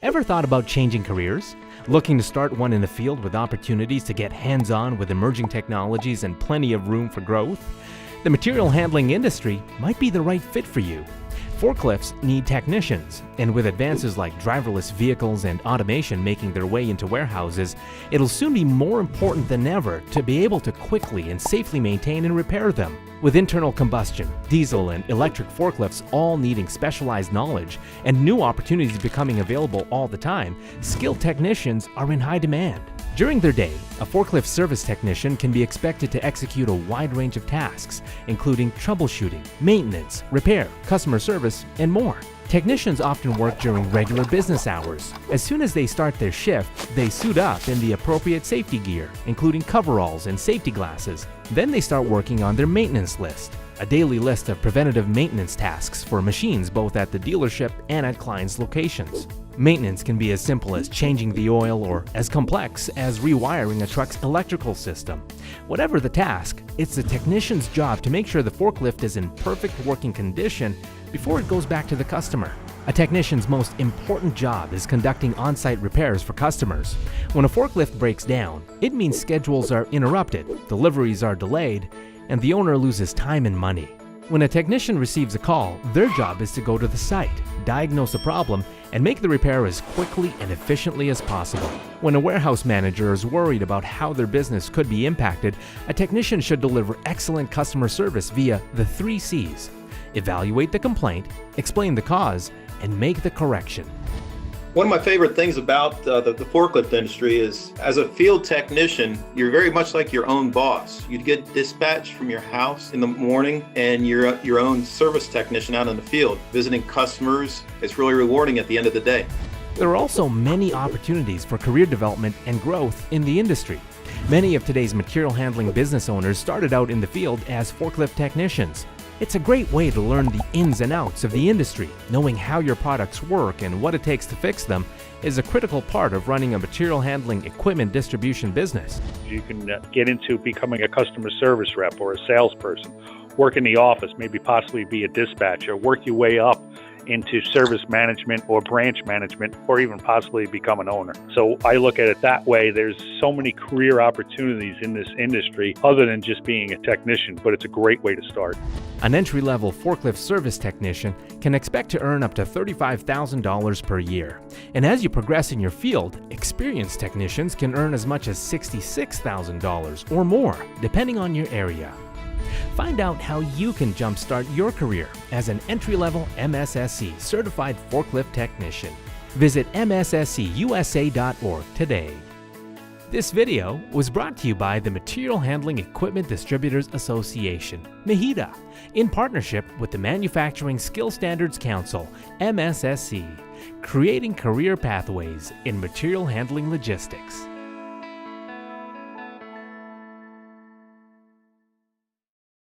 Ever thought about changing careers? Looking to start one in the field with opportunities to get hands-on with emerging technologies and plenty of room for growth? The material handling industry might be the right fit for you. Forklifts need technicians, and with advances like driverless vehicles and automation making their way into warehouses, it'll soon be more important than ever to be able to quickly and safely maintain and repair them. With internal combustion, diesel, and electric forklifts all needing specialized knowledge and new opportunities becoming available all the time, skilled technicians are in high demand. During their day, a forklift service technician can be expected to execute a wide range of tasks, including troubleshooting, maintenance, repair, customer service, and more. Technicians often work during regular business hours. As soon as they start their shift, they suit up in the appropriate safety gear, including coveralls and safety glasses. Then they start working on their maintenance list, a daily list of preventative maintenance tasks for machines both at the dealership and at clients' locations. Maintenance can be as simple as changing the oil or as complex as rewiring a truck's electrical system. Whatever the task, it's the technician's job to make sure the forklift is in perfect working condition before it goes back to the customer. A technician's most important job is conducting on-site repairs for customers. When a forklift breaks down, it means schedules are interrupted, deliveries are delayed, and the owner loses time and money. When a technician receives a call, their job is to go to the site, diagnose the problem, and make the repair as quickly and efficiently as possible. When a warehouse manager is worried about how their business could be impacted, a technician should deliver excellent customer service via the 3 C's: evaluate the complaint, explain the cause, and make the correction. One of my favorite things about the forklift industry is, as a field technician, you're very much like your own boss. You get dispatched from your house in the morning, and you're your own service technician out in the field, visiting customers. It's really rewarding at the end of the day. There are also many opportunities for career development and growth in the industry. Many of today's material handling business owners started out in the field as forklift technicians. It's a great way to learn the ins and outs of the industry. Knowing how your products work and what it takes to fix them is a critical part of running a material handling equipment distribution business. You can get into becoming a customer service rep or a salesperson, work in the office, maybe possibly be a dispatcher, work your way up into service management or branch management, or even possibly become an owner. So I look at it that way. There's so many career opportunities in this industry other than just being a technician, but it's a great way to start. An entry-level forklift service technician can expect to earn up to $35,000 per year. And as you progress in your field, experienced technicians can earn as much as $66,000 or more, depending on your area. Find out how you can jumpstart your career as an entry-level MSSC certified forklift technician. Visit msscusa.org today. This video was brought to you by the Material Handling Equipment Distributors Association, MHEDA, in partnership with the Manufacturing Skill Standards Council, MSSC, creating career pathways in material handling logistics.